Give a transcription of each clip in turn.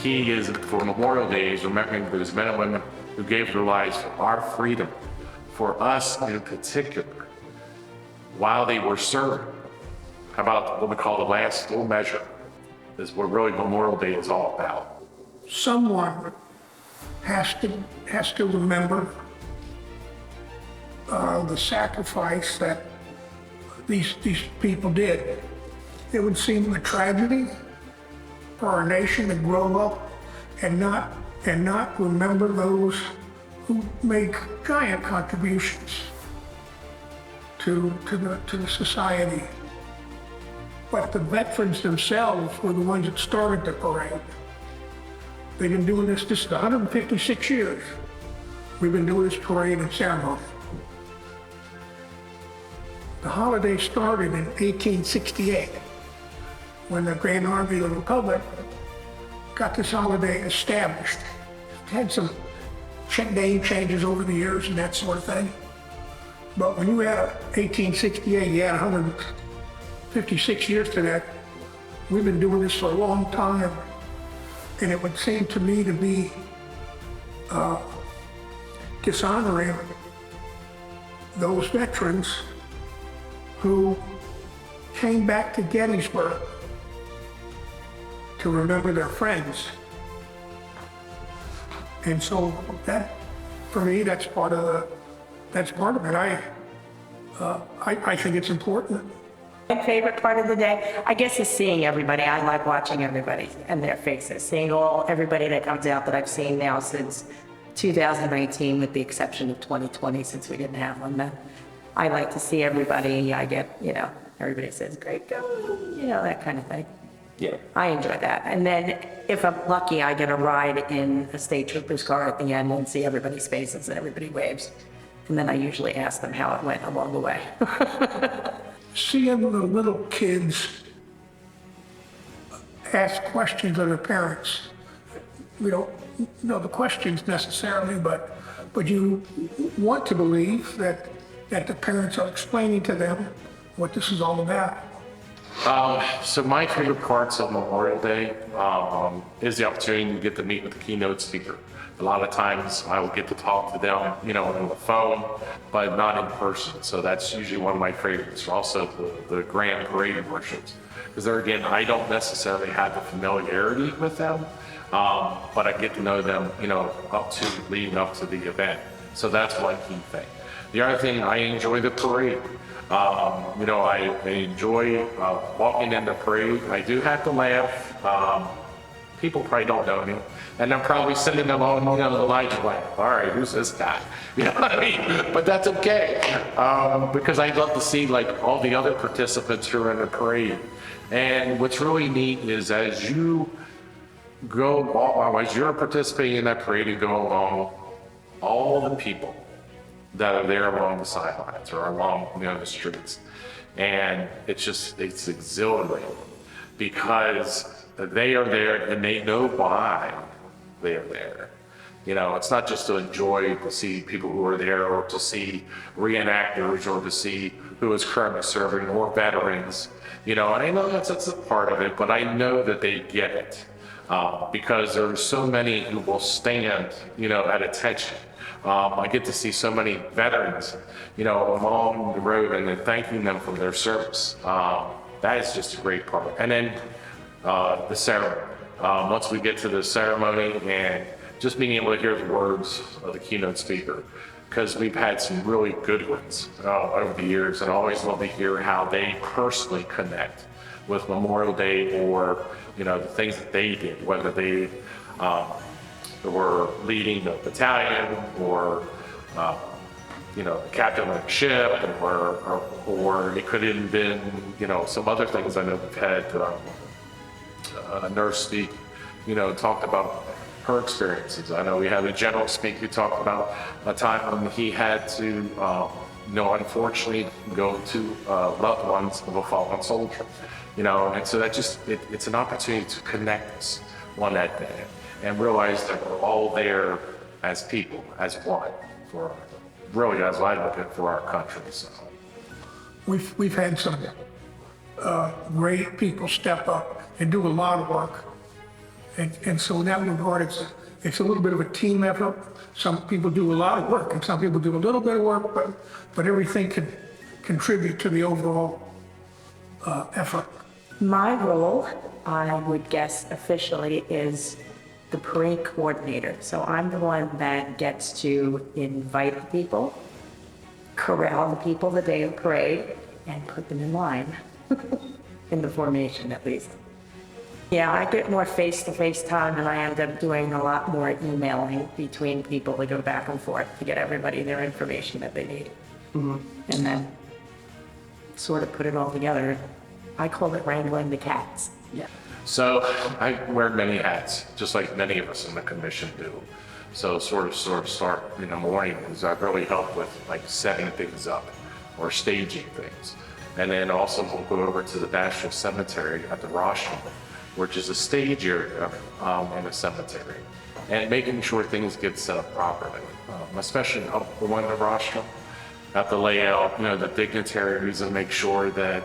key is for Memorial Day is remembering those men and women who gave their lives for our freedom, for us in particular, while they were serving. How about what we call the last full measure? This is what really Memorial Day is all about. Someone has to remember the sacrifice that these people did. It would seem a tragedy for our nation to grow up and not remember those who make giant contributions to the society. But the veterans themselves were the ones that started the parade. They've been doing this 156 years. We've been doing this parade and ceremony. The holiday started in 1868 when the Grand Army of the Republic got this holiday established. It had some name changes over the years and that sort of thing. But when you had 1868, you had 156 years to that. We've been doing this for a long time. And it would seem to me to be dishonoring those veterans who came back to Gettysburg to remember their friends. And so that, for me, that's part of it. I think it's important. My favorite part of the day, I guess, is seeing everybody. I like watching everybody and their faces, seeing everybody that comes out that I've seen now since 2019, with the exception of 2020, since we didn't have one then. I like to see everybody. I get, everybody says, great go, that kind of thing. Yeah. I enjoy that. And then if I'm lucky, I get a ride in a state trooper's car at the end and see everybody's faces and everybody waves. And then I usually ask them how it went along the way. Seeing the little kids ask questions of their parents. We don't know the questions necessarily, but you want to believe that the parents are explaining to them what this is all about. So my favorite parts of Memorial Day is the opportunity to get to meet with the keynote speaker. A lot of times I will get to talk to them, on the phone, but not in person. So that's usually one of my favorites. Also the grand parade portions. Because there again, I don't necessarily have the familiarity with them, but I get to know them, leading up to the event. So that's one key thing. The other thing, I enjoy the parade. I enjoy walking in the parade. I do have to laugh. People probably don't know me. And I'm probably sending them on, the line like, all right, who's this guy? You know what I mean? But that's okay. Because I love to see all the other participants who are in the parade. And what's really neat is as you're participating in that parade and go along, all the people that are there along the sidelines or along the streets. And it's exhilarating because they are there and they know why they are there. It's not just to enjoy to see people who are there or to see reenactors or to see who is currently serving or veterans, and I know that's a part of it, but I know that they get it because there are so many who will stand, at attention. I get to see so many veterans, along the road and then thanking them for their service. That is just a great part. And then the ceremony. Once we get to the ceremony and just being able to hear the words of the keynote speaker, because we've had some really good ones over the years, and I always love to hear how they personally connect with Memorial Day or, the things that they did, whether they were leading a battalion or, captain of a ship or it could have been, some other things. I know we've had a nurse speak, talked about her experiences. I know we had a general speak who talked about a time when he had to, unfortunately go to loved ones of a fallen soldier, and so that it's an opportunity to connect us on that day and realize that we're all there as people, as one, for really, as I look at, for our country. So We've had some great people step up and do a lot of work. And so in that regard, it's a little bit of a team effort. Some people do a lot of work and some people do a little bit of work, but everything can contribute to the overall effort. My role, I would guess officially, is the parade coordinator. So I'm the one that gets to invite the people, corral the people the day of parade, and put them in line, in the formation at least. Yeah, I get more face-to-face time, and I end up doing a lot more emailing between people to go back and forth to get everybody their information that they need. And then sort of put it all together. I call it wrangling the cats. Yeah. So I wear many hats, just like many of us in the commission do. So sort of start in the morning is I really help with like setting things up or staging things. And then also we'll go over to the National Cemetery at the rostrum, which is a stage area in the cemetery, and making sure things get set up properly, especially up the one in the rostrum, at the layout, the dignitaries, and make sure that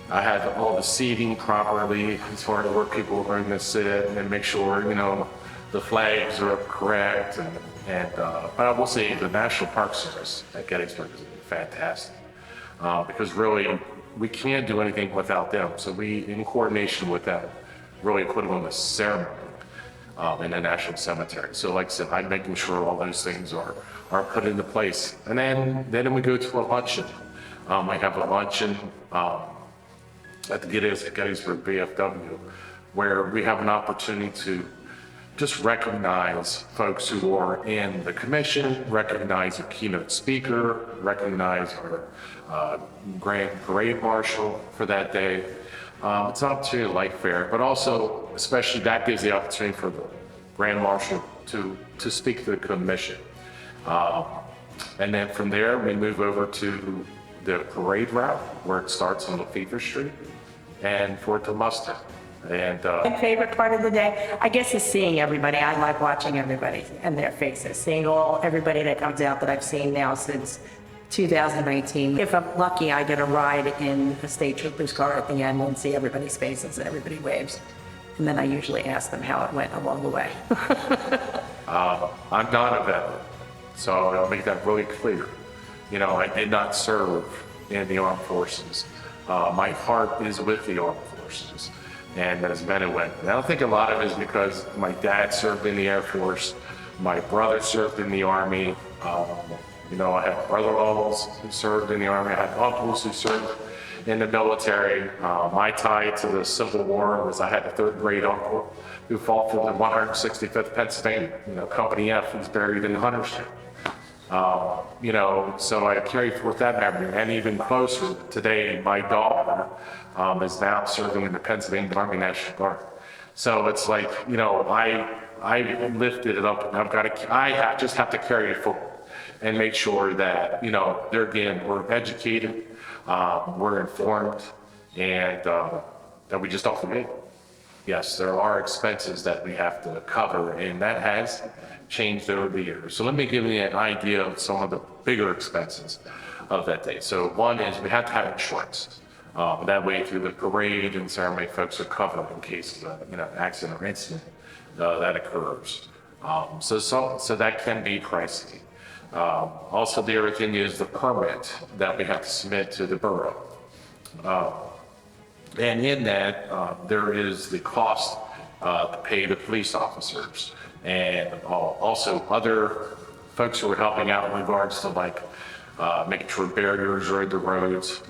I have all the seating properly as far as where people are going to sit, and make sure, the flags are up correct. But I will say the National Park Service at Gettysburg is fantastic, because really we can't do anything without them. So we, in coordination with them, really put on the ceremony in the National Cemetery. So like I said, I'm making sure all those things are put into place. And then we go to a luncheon. We have a luncheon at the Gettysburg VFW, where we have an opportunity to just recognize folks who are in the commission, recognize a keynote speaker, recognize our grand parade marshal for that day. It's an opportunity like fair, but also, especially that gives the opportunity for the grand marshal to speak to the commission. And then from there, we move over to the parade route where it starts on Lefevre Street and for it to muster. And My favorite part of the day, I guess, is seeing everybody. I like watching everybody and their faces, seeing everybody that comes out that I've seen now since 2019. If I'm lucky, I get a ride in a state trooper's car at the end and see everybody's faces and everybody waves. And then I usually ask them how it went along the way. I'm not a veteran, so I'll make that really clear. I did not serve in the armed forces. My heart is with the armed forces, and as men and women. And I don't think a lot of it is because my dad served in the Air Force, my brother served in the Army. I have brother-in-laws who served in the Army. I had uncles who served in the military. My tie to the Civil War was I had a third-grade uncle who fought for the 165th Pennsylvania, Company F, who's buried in Hunterston. So I carry forth that memory. And even closer, today, my daughter is now serving in the Pennsylvania Army National Guard. So it's like, I lifted it up, and I just have to carry it forward and make sure that, we're educated, we're informed, and that we just don't forget. Yes, there are expenses that we have to cover, and that has changed over the years. So let me give you an idea of some of the bigger expenses of that day. So one is we have to have insurance. That way through the parade and ceremony, folks are covered in case of accident or incident that occurs. So that can be pricey. Also, the other thing is the permit that we have to submit to the borough. And in that, there is the cost to pay the police officers and also other folks who are helping out in regards to making sure barriers are in the roads,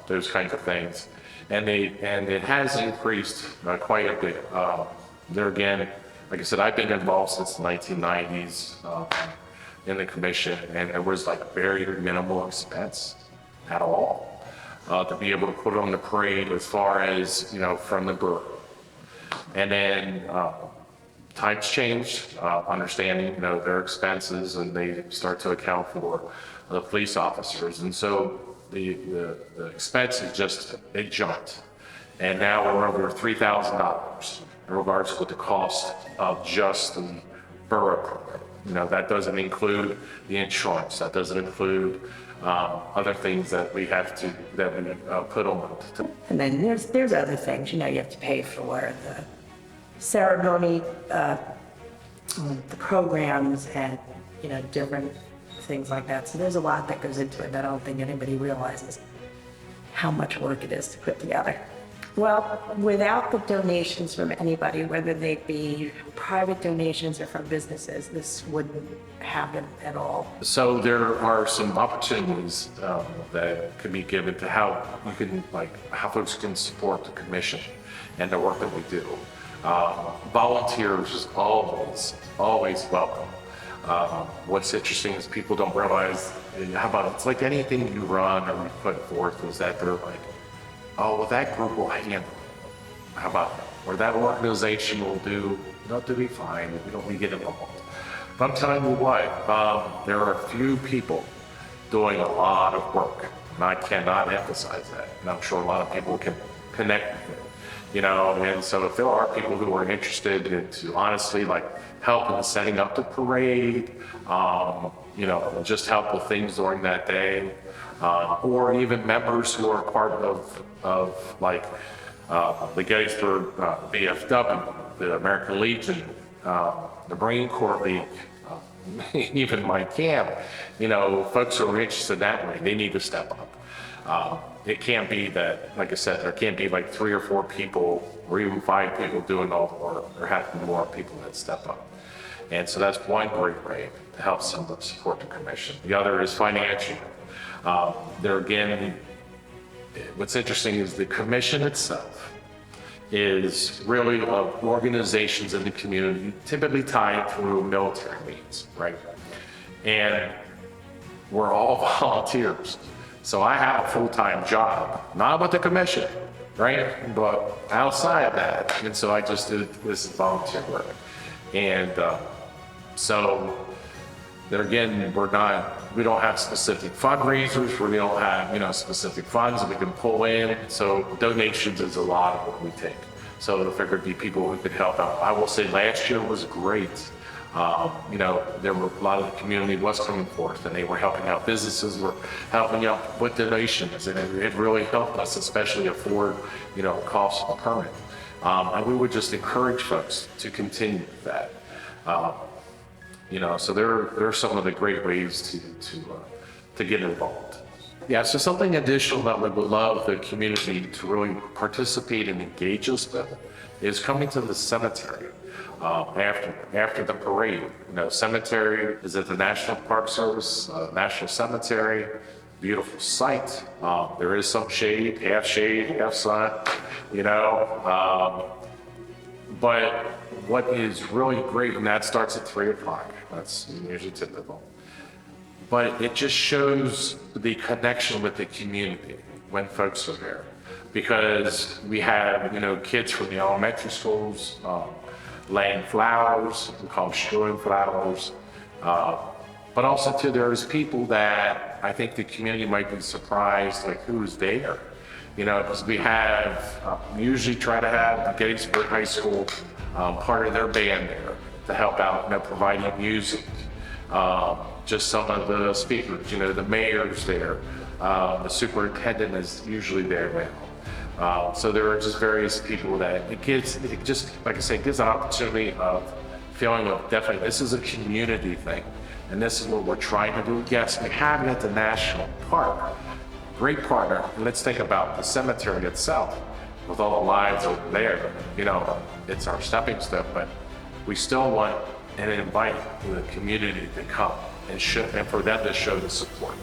those kinds of things. And it has increased quite a bit. There again, like I said, I've been involved since the 1990s in the commission, and there was very minimal expense at all to be able to put on the parade as far as, from the borough. And then times changed, understanding, their expenses, and they start to account for the police officers. And so the expenses it jumped. And now we're over $3,000 in regards to the cost of just the borough program. That doesn't include the insurance. That doesn't include other things that we put on. And then there's other things, you have to pay for ceremony, the programs and, different things like that. So there's a lot that goes into it that I don't think anybody realizes how much work it is to put together. Well, without the donations from anybody, whether they be private donations or from businesses, this wouldn't happen at all. So there are some opportunities that could be given to how you can, how folks can support the commission and the work that we do. Volunteers is always welcome. What's interesting is people don't realize, it's like anything you run or you put forth is that they're like, oh, well, that group will handle it. How about that? Or that organization will do, they'll be fine. We don't need to get involved. But I'm telling you what, there are a few people doing a lot of work, and I cannot emphasize that. And I'm sure a lot of people can connect with it, and so if there are people who are interested in to honestly help in setting up the parade, just help with things during that day, or even members who are part of the Gettysburg VFW, the American Legion, the Marine Corps League, even my camp, folks who are interested that way, they need to step up. It can't be that, like I said, there can't be 3 or 4 people or even 5 people doing all the work. There have to be more people that step up. And so that's one great way to help support the commission. The other is financial. There again, what's interesting is the commission itself is really of organizations in the community, typically tied through military means, right? And we're all volunteers. So I have a full-time job, not with the commission, right? But outside of that, and so I just do this volunteer work. And so there again, we don't have specific fundraisers, we don't have, specific funds that we can pull in. So donations is a lot of what we take. So if there could be people who could help out. I will say last year was great. There were a lot of the community was coming forth and they were helping out. Businesses were helping out with donations, and it really helped us, especially afford, cost of a permit. And we would just encourage folks to continue with that. So there are some of the great ways to get involved. Yeah, so something additional that we would love the community to really participate and engage us with is coming to the cemetery after the parade. Cemetery is at the National Park Service, National Cemetery, beautiful site. There is some shade, half sun, but what is really great, and that starts at 3 o'clock, that's usually typical, but it just shows the connection with the community when folks are there. Because we have, kids from the elementary schools laying flowers, we call them strewing flowers. But also too, there's people that I think the community might be surprised, who's there. Because we usually try to have Gettysburg High School part of their band there to help out, providing music. Just some of the speakers, the mayor's there, the superintendent is usually there now. So there are just various people that it just, like I say, gives an opportunity of feeling of definitely this is a community thing. And this is what we're trying to do. Yes, we have it at the national park. Great partner. And let's think about the cemetery itself with all the lives over there. It's our stepping stone, but we still want and invite the community to come and for them to show the support.